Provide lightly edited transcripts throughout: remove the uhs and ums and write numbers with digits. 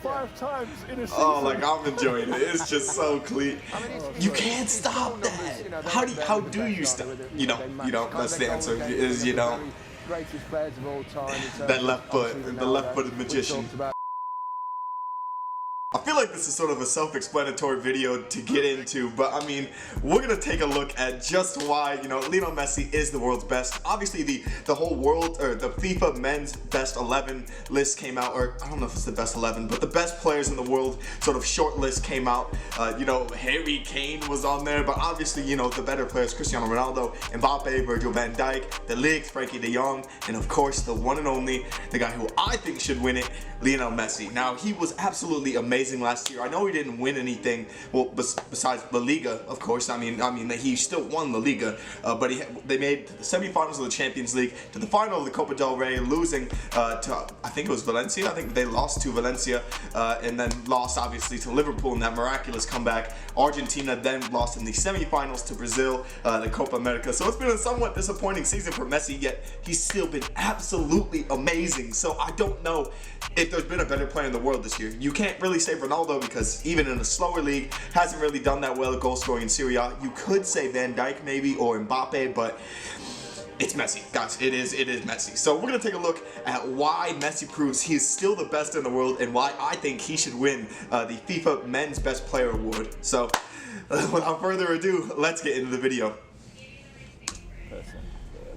5 times in a season. Oh, like I'm enjoying it. It's just so clean. You can't stop that. How do you stop? You don't. That's the answer. Is you don't. Greatest players of all time. That left foot, the left-footed magician. I feel like this is sort of a self-explanatory video to get into, but I mean, we're gonna take a look at just why, Lionel Messi is the world's best. Obviously, the whole world, or the FIFA men's best 11 list came out, or I don't know if it's the best 11, but the best players in the world sort of short list came out. Harry Kane was on there, but obviously, the better players, Cristiano Ronaldo, Mbappe, Virgil van Dijk, the Ligt, Frankie de Jong, and of course, the one and only, the guy who I think should win it, Lionel Messi. Now, he was absolutely amazing last year. I know he didn't win anything, well, besides La Liga, of course. I mean, he still won La Liga, but they made the semifinals of the Champions League, to the final of the Copa del Rey, losing to, I think it was Valencia. I think they lost to Valencia, and then lost, obviously, to Liverpool in that miraculous comeback. Argentina then lost in the semifinals to Brazil, the Copa America. So it's been a somewhat disappointing season for Messi, yet he's still been absolutely amazing. So I don't know if there's been a better player in the world this year. You can't really say Ronaldo, because even in a slower league, hasn't really done that well at goal scoring in Serie A. You could say Van Dijk maybe, or Mbappe, but it's Messi, guys. It is Messi. So we're gonna take a look at why Messi proves he is still the best in the world, and why I think he should win the FIFA Men's Best Player Award. So without further ado, let's get into the video.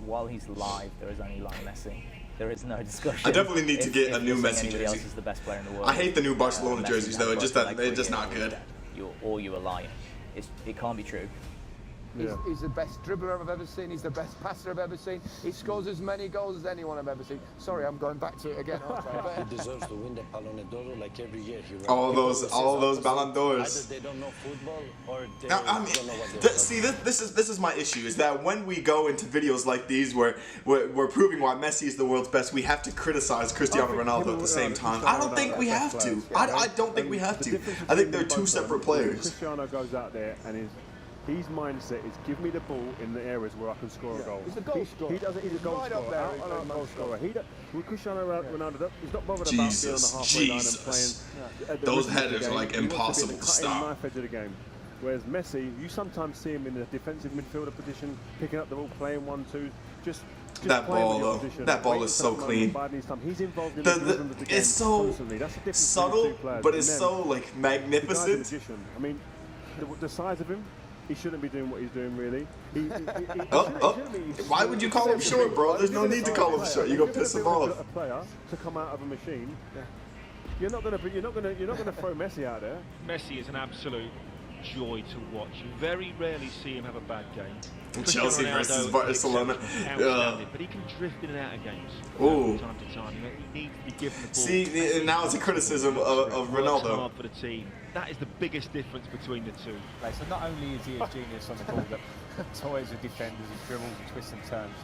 While he's live, there is only Lionel Messi. There is no discussion. I definitely need to get a new Messi jersey. Else is the best player in the world. I hate the new Barcelona jerseys though. They're just not good. You're a liar. It can't be true. He's the best dribbler I've ever seen. He's the best passer I've ever seen. He scores as many goals as anyone I've ever seen. Sorry, I'm going back to it again. He deserves to win the Ballon d'Or like every year. All those Ballon d'Ors. Either they don't know football, or they now, don't know what they're see, this is my issue, is that when we go into videos like these where we're proving why Messi is the world's best, we have to criticize Cristiano Ronaldo at the same time. I don't think we have to. I don't think we have to. I think they're two separate players. Cristiano goes out there and his mindset is give me the ball in the areas where I can score a goal. He's a goal scorer. He's a goal right scorer. Up there, Out goal scorer. With Cristiano Ronaldo, he's not bothered Jesus, about being on the halfway line and playing. Those headers are like impossible to stop. Knife edge of the game. Whereas Messi, you sometimes see him in the defensive midfielder position, picking up the ball, playing 1-2, just that ball though, that ball is so clean. He's involved in the rhythm of the game it's so constantly. That's the difference subtle, but it's so like magnificent. I mean, the size of him, he shouldn't be doing what he's doing, really. Why would you call him short, bro? There's no need to call him short. You're gonna piss him off. A player to come out of a machine. You're not gonna throw Messi out there. Messi is an absolute joy to watch. You very rarely see him have a bad game. Chelsea versus Barcelona. But he can drift in and out of games from time to time. He needs to be given the ball. See, now it's a criticism of Ronaldo. Hard for the team. That is the biggest difference between the two. Right, so not only is he a genius on the ball that toys with defenders, he dribbles and twists and turns,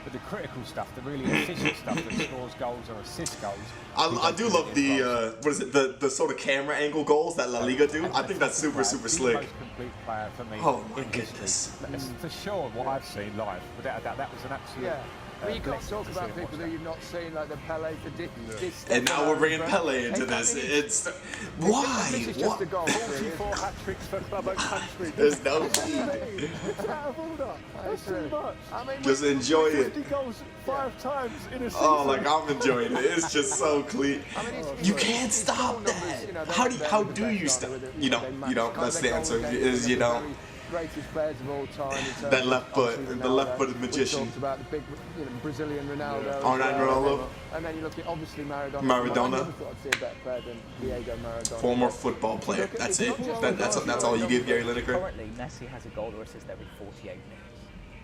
but the critical stuff, the really efficient stuff that scores goals or assists goals. I do love the what is it, the sort of camera angle goals that La Liga do. I think that's super slick. He's the most complete player for me. Oh my goodness. For sure, what I've seen live, without a doubt, that was an absolute. Well, you can't talk about people that you've not seen, like the Pele for this. And now we're bringing Pele into this. It's why? This is just a goal. 44 hat-tricks for club and country. There's no need. It's out of order. That's too much. I mean, just enjoy it. 50 goals 5 times in a season. Oh, like I'm enjoying it. It's just so clean. You can't stop that. How do you stop? You don't. That's the answer. Is you don't. Greatest players of all time. That left foot, the left-footed magician. We talked about the big, Brazilian Ronaldo. Ronaldo. And then you look at obviously Maradona. Maradona. I never thought I'd see a better player than Diego Maradona. Former football player. That's it. That's all you give Gary Lineker. Currently, Messi has a goal or assist every 48 minutes.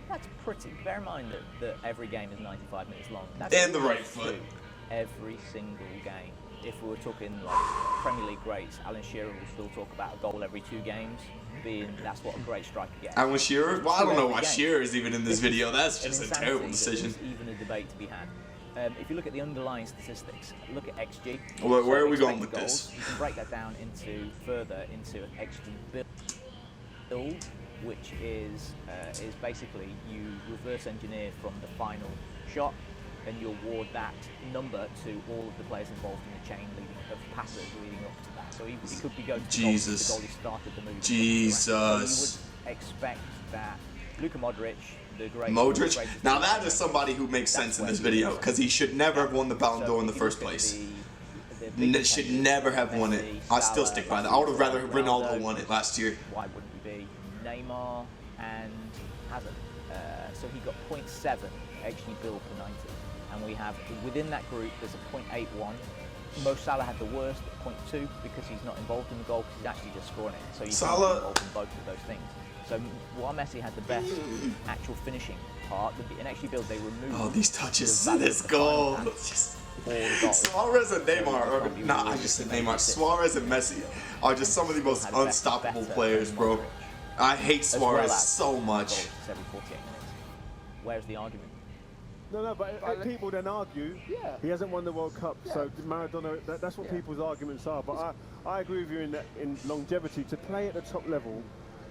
That's pretty. Bear in mind that every game is 95 minutes long. That's and the right foot. Every single game. If we were talking like Premier League greats, Alan Shearer will still talk about a goal every 2 games. That's what a great striker gets. Alan Shearer? Well, I don't know why Shearer is even in this video. That's just a terrible decision. There's even a debate to be had. If you look at the underlying statistics, look at XG. Where are we going with this? You can break that down further into an XG build, which is basically you reverse engineer from the final shot then you award that number to all of the players involved in the chain of passes leading up to that. So he could be going to the goalie started the move. Jesus. So you would expect that Luka Modric, the great Modric? Now that is somebody who makes sense in this video, because he should never have won the Ballon d'Or in the first place. Should never have won it. I still stick by that. I would have rather Ronaldo won it last year. Why wouldn't he be? Neymar and Hazard. So he got 0.7 XG build per 90. And we have, within that group, there's a 0.81. Mo Salah had the worst at 0.2 because he's not involved in the goal, because he's actually just scoring it. So he's not involved in both of those things. So while Messi had the best actual finishing part, in XG build they removed. Oh, these touches, this goal. Suarez and Neymar, or nah, I just said Neymar. Suarez and Messi are just some of the most unstoppable players, bro. I hate Suarez so much. Every 48 minutes. Where's the argument? No, but people then argue he hasn't won the World Cup, so Maradona, that's what people's arguments are. But I agree with you in longevity. To play at the top level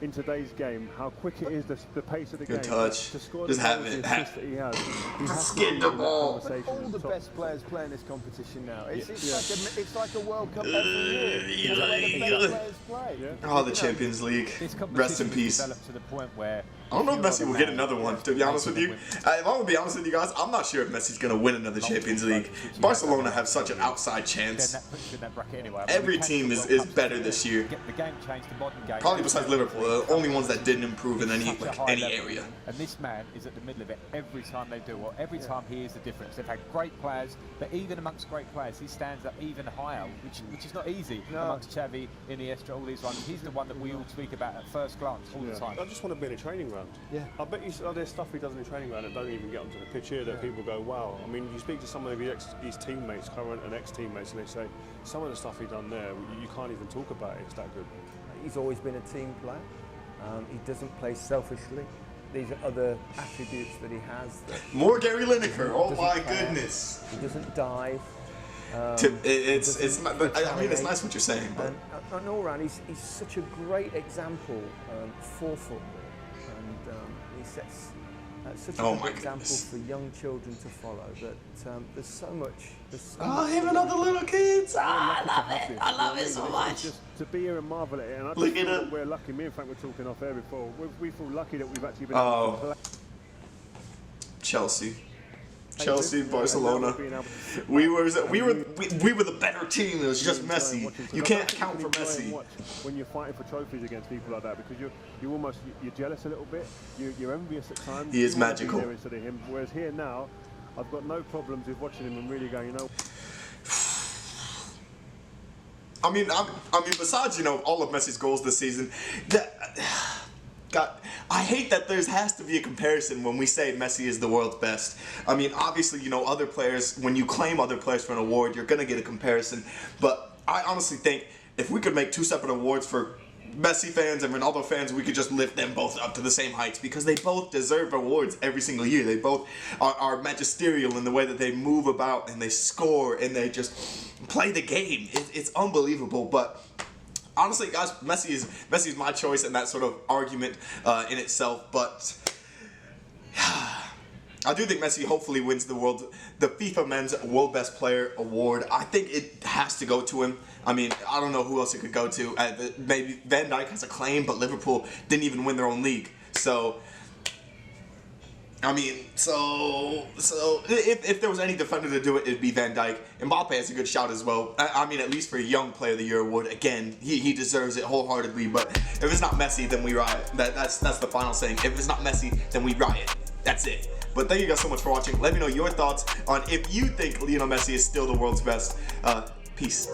in today's game, how quick it is, the pace of the game. Good touch. To score Just the have goals, it. the assists that he has Just get the ball. All the best players play in this competition now. It's like a World Cup every year. The best players play. Oh, the Champions League. Rest in peace. To the point where I don't know if Messi will get another one, to be honest with you. If I'm going to be honest with you guys, I'm not sure if Messi's going to win another Champions League. Barcelona have such an outside chance. Every team is better this year. The game changed, the modern game. Probably besides Liverpool, the only ones that didn't improve in any area. And this man is at the middle of it every time they do, or every time he is the difference. They've had great players, but even amongst great players, he stands up even higher, which is not easy amongst Xavi, Iniesta, all these ones. He's the one that we all speak about at first glance all the time. I just want to be in a training ground. Yeah. I bet you there's stuff he does in the training ground that don't even get onto the pitch here that people go, wow. I mean, you speak to some of his teammates, current and ex-teammates, and they say, some of the stuff he done there, you can't even talk about it. It's that good. He's always been a team player. He doesn't play selfishly. These are other attributes that he has. More Gary Lineker. Oh my goodness. He doesn't dive. It's nice what you're saying, but and all round, he's such a great example for football, and he sets such a good example for young children to follow. That there's so much. Him and all the little kids. I love it. I love it so much. Just to be here and marvel at it, and I just feel that we're lucky. Me and Frank were talking off air before. We feel lucky that we've actually been able to play. Chelsea, Barcelona. We were the better team. It was just Messi. You can't account for Messi. When you're fighting for trophies against people like that, because you're jealous a little bit. You're envious at times. He is magical. Whereas here now, I've got no problems with watching him and really going, you know. I mean, besides all of Messi's goals this season, I hate that there has to be a comparison when we say Messi is the world's best. I mean, obviously, other players, when you claim other players for an award, you're going to get a comparison. But I honestly think if we could make two separate awards for Messi fans and Ronaldo fans, we could just lift them both up to the same heights, because they both deserve awards every single year. They both are magisterial in the way that they move about and they score and they just play the game. It's unbelievable. But honestly, guys, Messi is my choice in that sort of argument in itself. But I do think Messi hopefully wins the FIFA Men's World Best Player Award. I think it has to go to him. I mean, I don't know who else it could go to. Maybe Van Dijk has a claim, but Liverpool didn't even win their own league. So, I mean, if there was any defender to do it, it'd be Van Dijk. Mbappe has a good shout as well. I mean, at least for a Young Player of the Year award, again, he deserves it wholeheartedly. But if it's not Messi, then we riot. That's the final saying. If it's not Messi, then we riot. That's it. But thank you guys so much for watching. Let me know your thoughts on if you think Lionel Messi is still the world's best. Peace.